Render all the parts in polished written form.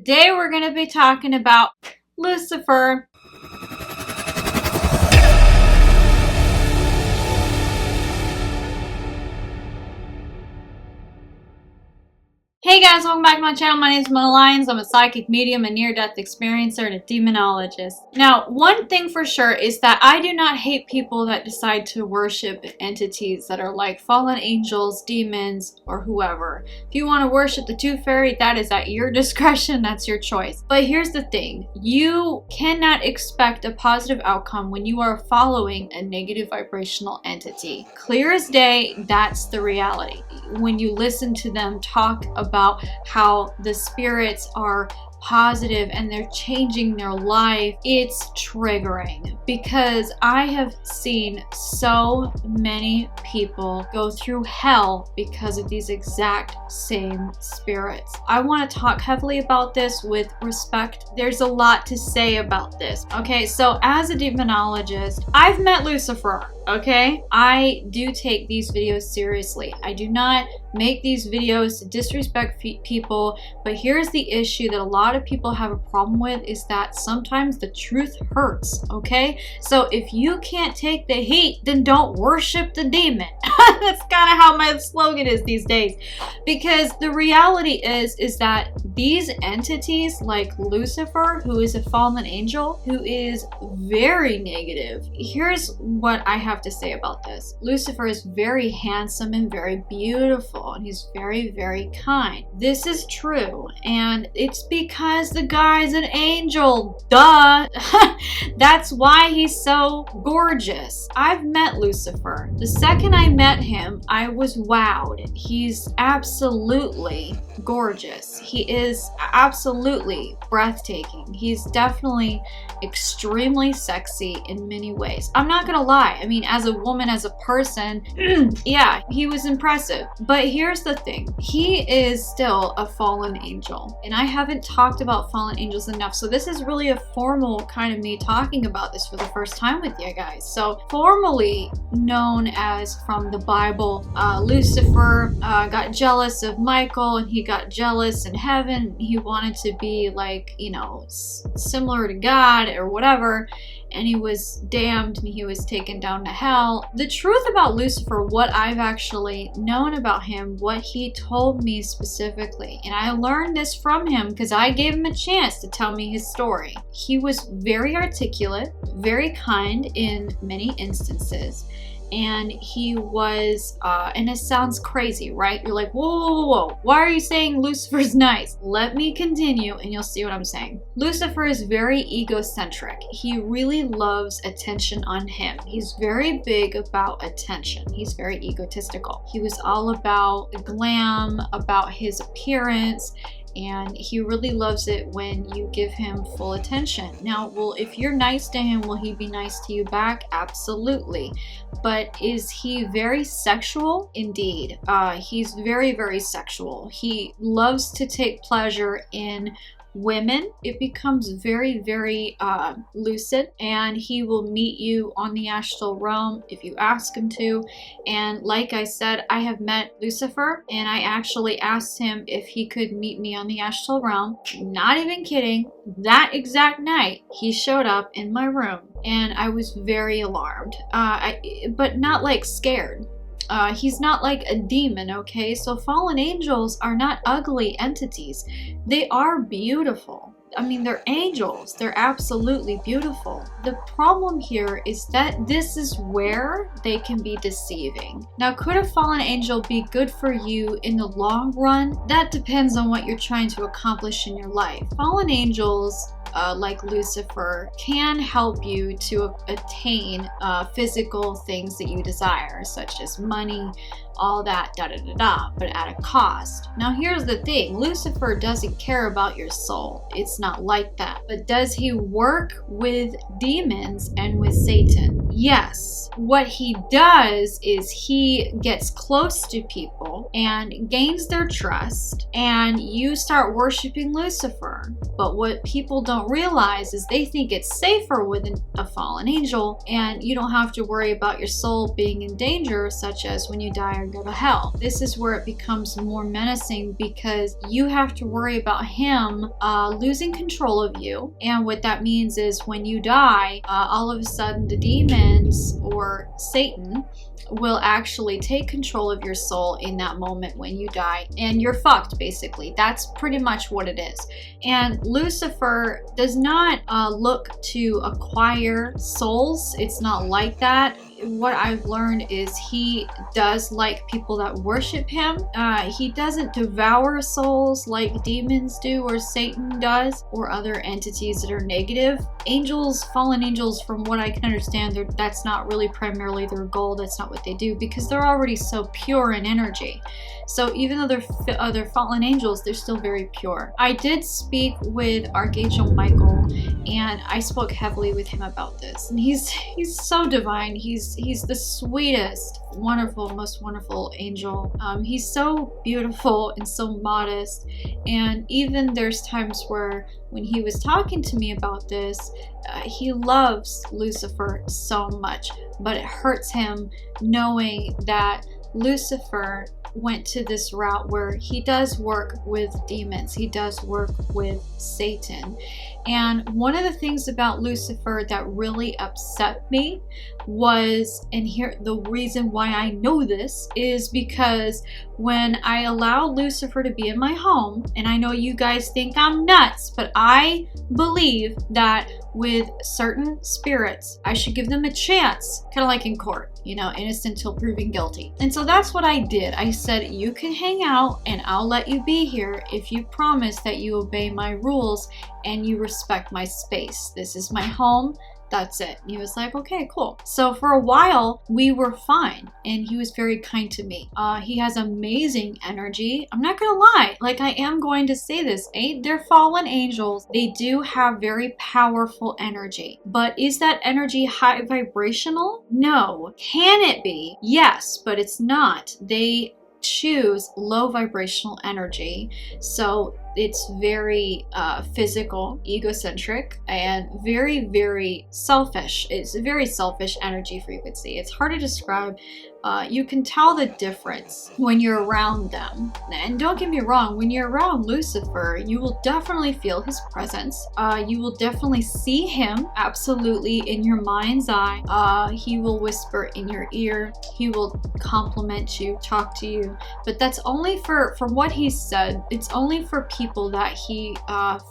today we're going to be talking about Lucifer. Hey guys, welcome back to my channel. My name is Mona Lyons. I'm a psychic medium, a near-death experiencer, and a demonologist. Now, one thing for sure is that I do not hate people that decide to worship entities that are like fallen angels, demons, or whoever. If you want to worship the Tooth Fairy, that is at your discretion. That's your choice. But here's the thing. You cannot expect a positive outcome when you are following a negative vibrational entity. Clear as day, that's the reality. When you listen to them talk about how the spirits are positive and they're changing their life, it's triggering because I have seen so many people go through hell because of these exact same spirits. I want to talk heavily about this with respect. There's a lot to say about this. Okay, so as a demonologist, I've met Lucifer. Okay, I do take these videos seriously. I do not make these videos to disrespect people, but here's the issue that a lot of people have a problem with is that sometimes the truth hurts, okay? So if you can't take the heat, then don't worship the demon. That's kind of how my slogan is these days. Because the reality is that these entities like Lucifer, who is a fallen angel, who is very negative, here's what I have to say about this. Lucifer is very handsome and very beautiful, and he's very, very kind. This is true, and it's because the guy's an angel. Duh! That's why he's so gorgeous. I've met Lucifer. The second I met him, I was wowed. He's absolutely gorgeous. He is absolutely breathtaking. He's definitely extremely sexy in many ways. I'm not gonna lie. I mean, as a woman, as a person, yeah, he was impressive. But here's the thing. He is still a fallen angel. And I haven't talked about fallen angels enough. So this is really a formal kind of me talking about this for the first time with you guys. So formally known as from the Bible, Lucifer got jealous of Michael, and he got jealous in heaven. He wanted to be like, you know, similar to God or whatever, and he was damned and he was taken down to hell. The truth about Lucifer, what I've actually known about him, what he told me specifically, and I learned this from him because I gave him a chance to tell me his story. He was very articulate, very kind in many instances, and he was, and it sounds crazy, right? You're like, whoa, whoa, whoa, why are you saying Lucifer's nice? Let me continue and you'll see what I'm saying. Lucifer is very egocentric. He really loves attention on him. He's very big about attention. He's very egotistical. He was all about the glam, about his appearance, and he really loves it when you give him full attention. Now, well, if you're nice to him, will he be nice to you back? Absolutely. But is he very sexual? Indeed. He's very, very sexual. He loves to take pleasure in women. It becomes very, very lucid, and he will meet you on the astral realm if you ask him to. And like I said, I have met Lucifer, and I actually asked him if he could meet me on the astral realm. Not even kidding. That exact night, he showed up in my room, and I was very alarmed, but not like scared. He's not like a demon, okay? So fallen angels are not ugly entities. They are beautiful. I mean, they're angels. They're absolutely beautiful. The problem here is that this is where they can be deceiving. Now, could a fallen angel be good for you in the long run? That depends on what you're trying to accomplish in your life. Fallen angels, like Lucifer, can help you to attain physical things that you desire, such as money, all that, but at a cost. Now here's the thing, Lucifer doesn't care about your soul. It's not like that. But does he work with demons and with Satan? yes, what he does is he gets close to people and gains their trust, and you start worshiping Lucifer. But what people don't realize is they think it's safer with a fallen angel, and you don't have to worry about your soul being in danger, such as when you die or go to hell. This is where it becomes more menacing, because you have to worry about him losing control of you. And what that means is when you die, all of a sudden the demons or Satan will actually take control of your soul in that moment when you die, and you're fucked, basically. That's pretty much what it is. And Lucifer does not look to acquire souls. It's not like that. What I've learned is he does like people that worship him. He doesn't devour souls like demons do or Satan does, or other entities that are negative. Angels, fallen angels, from what I can understand, that's not really primarily their goal. That's not what they do, because they're already so pure in energy. So even though they're fallen angels, they're still very pure. I did speak with Archangel Michael, and I spoke heavily with him about this. And he's so divine. He's the sweetest, wonderful, most wonderful angel. He's so beautiful and so modest. And even there's times where when he was talking to me about this, he loves Lucifer so much, but it hurts him knowing that Lucifer went to this route where he does work with demons, he does work with Satan. And one of the things about Lucifer that really upset me was, and here the reason why I know this is because when I allow Lucifer to be in my home, and I know you guys think I'm nuts, but I believe that with certain spirits, I should give them a chance, kind of like in court, innocent till proven guilty. And so that's what I did. I said, you can hang out and I'll let you be here if you promise that you obey my rules and you respect my space. This is my home. That's it. And he was like, okay, cool. So for a while, we were fine. And he was very kind to me. He has amazing energy. I'm not going to lie. I am going to say this. They're fallen angels. They do have very powerful energy. But is that energy high vibrational? No. Can it be? Yes, but it's not. They choose low vibrational energy. So it's very physical, egocentric, and very, very selfish. It's a very selfish energy frequency. It's hard to describe. You can tell the difference when you're around them. And don't get me wrong, when you're around Lucifer, you will definitely feel his presence. You will definitely see him absolutely in your mind's eye. He will whisper in your ear. He will compliment you, talk to you. But that's only for what he said. It's only for people that he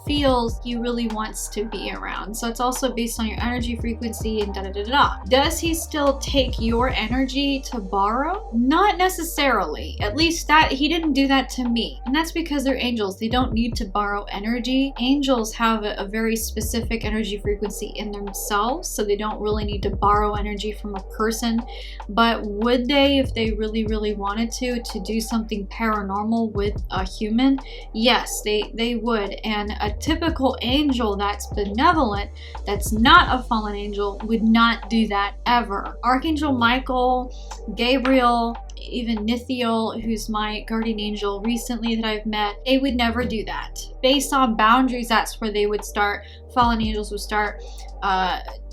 feels he really wants to be around. So it's also based on your energy frequency and da-da-da-da. Does he still take your energy to borrow? Not necessarily. At least that he didn't do that to me. And that's because they're angels. They don't need to borrow energy. Angels have a very specific energy frequency in themselves, so they don't really need to borrow energy from a person. But would they, if they really, really wanted to do something paranormal with a human? Yes, they would. And a typical angel that's benevolent, that's not a fallen angel, would not do that ever. Archangel Michael, Gabriel, even Nithiel, who's my guardian angel recently that I've met, they would never do that. Based on boundaries, that's where they would start. Fallen angels would start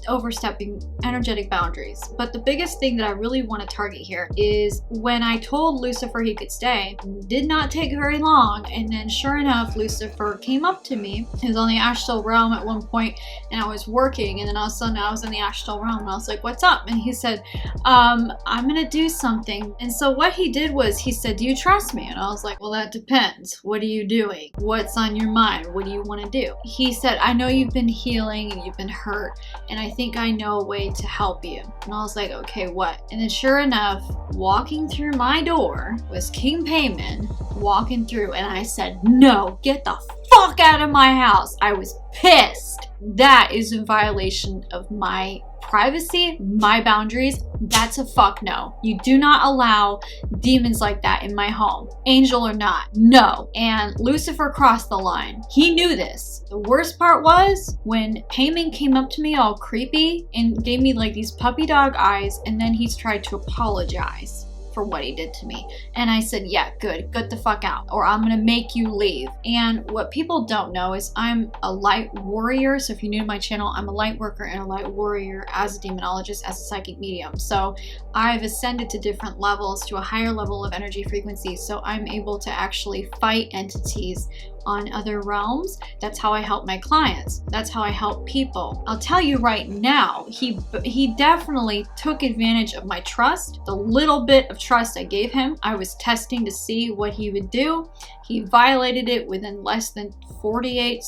overstepping energetic boundaries. But the biggest thing that I really want to target here is when I told Lucifer he could stay, did not take very long, and then sure enough, Lucifer came up to me. He was on the astral realm at one point, and I was working, and then all of a sudden I was in the astral realm, and I was like, what's up? And he said, I'm gonna do something. And so what he did was, he said, do you trust me? And I was like, well, that depends. What are you doing? What's on your mind? What do you want to do? He said, I know you've been healing and you've been hurt, and I think I know a way to help you. And I was like, okay, what? And then sure enough, walking through my door was King Payman walking through, and I said, no, get the fuck out of my house. I was pissed. That is in violation of my privacy, my boundaries, that's a fuck no. You do not allow demons like that in my home, angel or not. No. And Lucifer crossed the line. He knew this. The worst part was when Paimon came up to me all creepy and gave me like these puppy dog eyes, and then he tried to apologize for what he did to me. And I said, yeah, good, get the fuck out, or I'm gonna make you leave. And what people don't know is I'm a light warrior. So if you're new to my channel, I'm a light worker and a light warrior as a demonologist, as a psychic medium. So I've ascended to different levels, to a higher level of energy frequency. So I'm able to actually fight entities on other realms. That's how I help my clients. That's how I help people. I'll tell you right now, he definitely took advantage of my trust. The little bit of trust I gave him, I was testing to see what he would do. He violated it within less than 48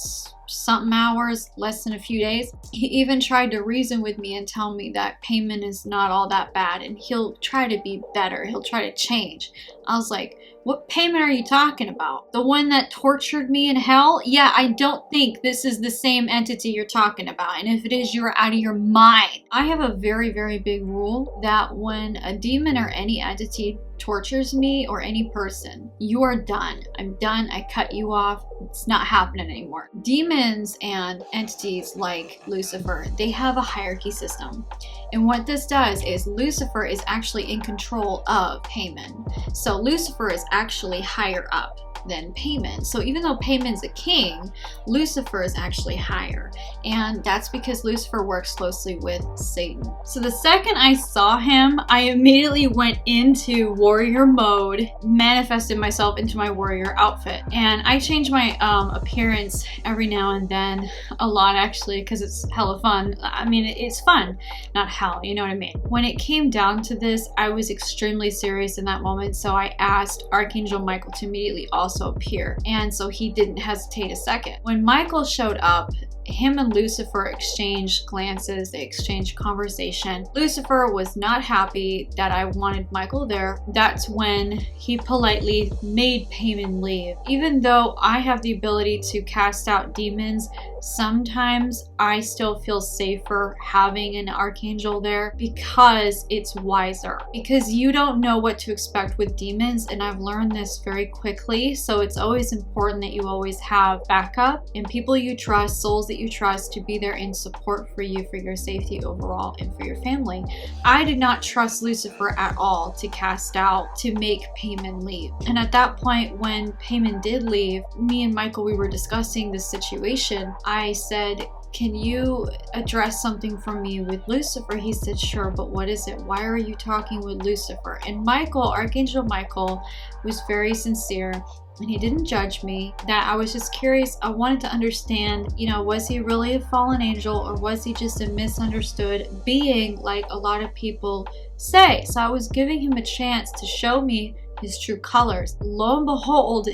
something hours, less than a few days. He even tried to reason with me and tell me that Paimon is not all that bad and he'll try to be better. He'll try to change. I was like, what Paimon are you talking about? The one that tortured me in hell? Yeah, I don't think this is the same entity you're talking about. And if it is, you're out of your mind. I have a very, very big rule that when a demon or any entity tortures me or any person, you are done. I'm done. I cut you off. It's not happening anymore. Demons and entities like Lucifer, they have a hierarchy system. And what this does is Lucifer is actually in control of Paimon. So Lucifer is actually higher up than Paimon. So even though Paimon's a king, Lucifer is actually higher. And that's because Lucifer works closely with Satan. So the second I saw him, I immediately went into warrior mode, manifested myself into my warrior outfit. And I change my appearance every now and then, a lot actually, because it's hella fun. I mean, it's fun, not hell, you know what I mean? When it came down to this, I was extremely serious in that moment. So I asked Archangel Michael to immediately also appear, and so he didn't hesitate a second. When Michael showed up, him and Lucifer exchanged glances, they exchanged conversation. Lucifer was not happy that I wanted Michael there. That's when he politely made Paimon leave. Even though I have the ability to cast out demons, sometimes I still feel safer having an archangel there because it's wiser. Because you don't know what to expect with demons, and I've learned this very quickly. So it's always important that you always have backup and people you trust, souls that you trust to be there in support for you, for your safety overall and for your family. I did not trust Lucifer at all to cast out, to make Paimon leave. And at that point, when Paimon did leave, me and Michael, we were discussing this situation. I said, can you address something for me with Lucifer? He said, sure, but what is it? Why are you talking with Lucifer? And Michael, Archangel Michael, was very sincere. And he didn't judge me, that I was just curious. I wanted to understand, you know, was he really a fallen angel or was he just a misunderstood being like a lot of people say? So I was giving him a chance to show me his true colors. Lo and behold,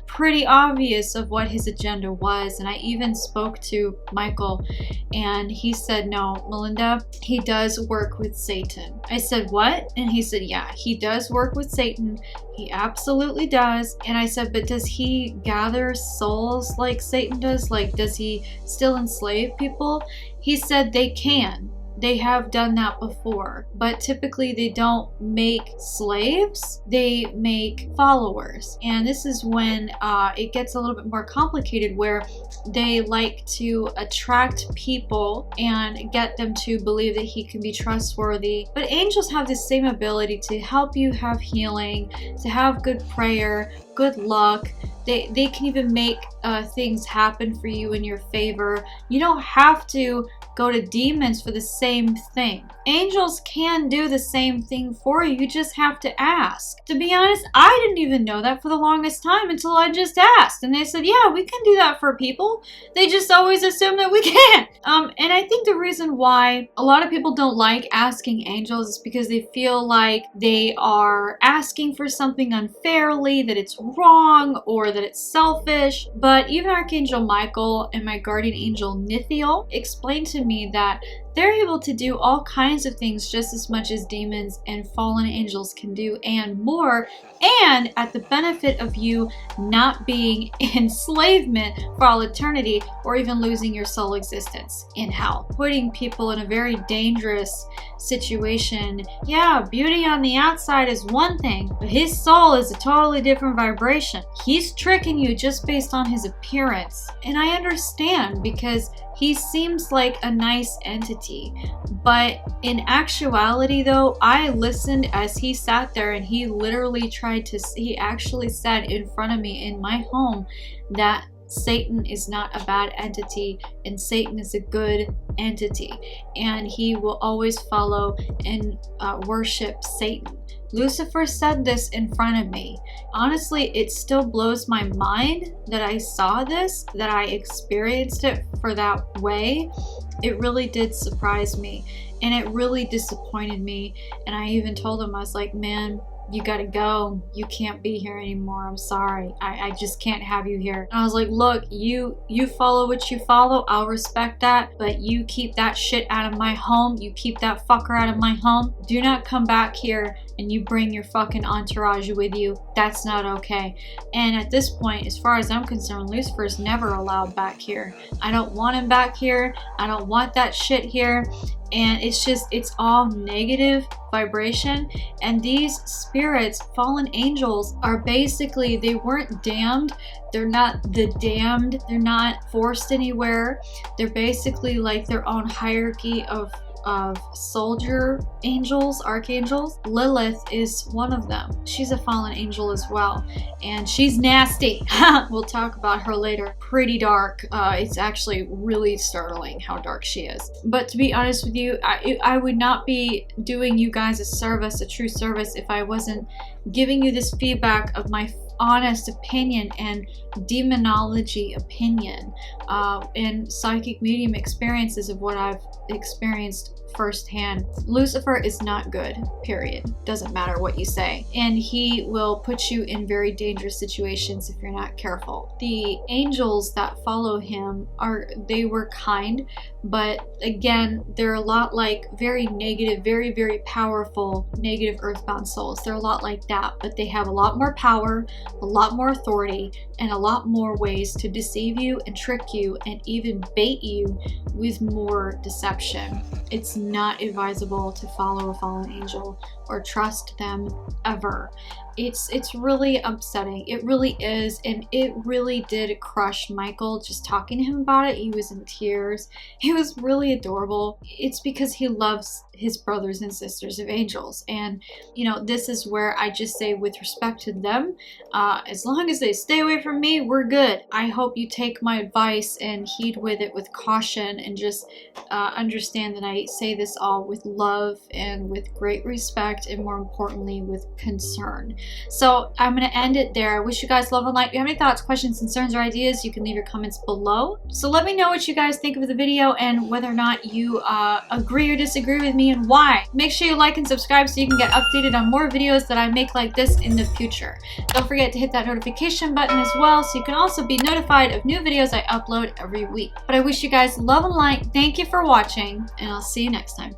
pretty obvious of what his agenda was. And I even spoke to Michael and he said, no, Melinda, he does work with Satan. I said, what? And he said, yeah, he does work with Satan. He absolutely does. And I said, but does he gather souls like Satan does? Like, does he still enslave people? He said they can. They have done that before, but typically they don't make slaves, they make followers. And this is when it gets a little bit more complicated, where they like to attract people and get them to believe that he can be trustworthy. But angels have the same ability to help you have healing, to have good prayer, good luck. They can even make things happen for you in your favor. You don't have to go to demons for the same thing. Angels can do the same thing for you. You just have to ask. To be honest, I didn't even know that for the longest time until I just asked. And they said, yeah, we can do that for people. They just always assume that we can't. And I think the reason why a lot of people don't like asking angels is because they feel like they are asking for something unfairly, that it's wrong, or that it's selfish. But even Archangel Michael and my guardian angel Nithiel explained to me that they're able to do all kinds of things just as much as demons and fallen angels can do, and more, and at the benefit of you not being in enslavement for all eternity, or even losing your soul existence in hell. Putting people in a very dangerous situation. Yeah, beauty on the outside is one thing, but his soul is a totally different vibration. He's tricking you just based on his appearance. And I understand, because he seems like a nice entity, but in actuality though, I listened as he sat there and he literally he actually said in front of me in my home that Satan is not a bad entity and Satan is a good entity, and he will always follow and worship Satan. Lucifer said this in front of me. Honestly, it still blows my mind that I saw this, that I experienced it for that way. It really did surprise me, and it really disappointed me. And I even told him, I was like, man, you gotta go. You can't be here anymore. I'm sorry. I just can't have you here. And I was like, look, you follow what you follow. I'll respect that. But you keep that shit out of my home. You keep that fucker out of my home. Do not come back here and you bring your fucking entourage with you. That's not okay. And at this point, as far as I'm concerned, Lucifer's never allowed back here. I don't want him back here. I don't want that shit here. And it's all negative vibration. And these spirits, fallen angels, are basically, they weren't damned. They're not the damned. They're not forced anywhere. They're basically like their own hierarchy of soldier angels, archangels. Lilith is one of them. She's a fallen angel as well, and she's nasty. We'll talk about her later. Pretty dark. It's actually really startling how dark she is. But to be honest with you, I would not be doing you guys a service, a true service, if I wasn't giving you this feedback of my honest opinion and demonology opinion and psychic medium experiences of what I've experienced firsthand. Lucifer is not good, period. Doesn't matter what you say. And he will put you in very dangerous situations if you're not careful. The angels that follow him they were kind, but again, they're a lot like very negative, very, very powerful negative earthbound souls. They're a lot like that, but they have a lot more power, a lot more authority, and a lot more ways to deceive you and trick you and even bait you with more deception. It's not advisable to follow a fallen angel or trust them ever. It's really upsetting. It really is, and it really did crush Michael just talking to him about it. He was in tears. He was really adorable. It's because he loves his brothers and sisters of angels, and you know, this is where I just say, with respect to them, as long as they stay away from me, we're good. I hope you take my advice and heed with it with caution, and just understand that I say this all with love and with great respect, and more importantly with concern. So I'm going to end it there. I wish you guys love and light. If you have any thoughts, questions, concerns, or ideas, you can leave your comments below. So let me know what you guys think of the video and whether or not you agree or disagree with me and why. Make sure you like and subscribe so you can get updated on more videos that I make like this in the future. Don't forget to hit that notification button as well so you can also be notified of new videos I upload every week. But I wish you guys love and light. Thank you for watching, and I'll see you next time.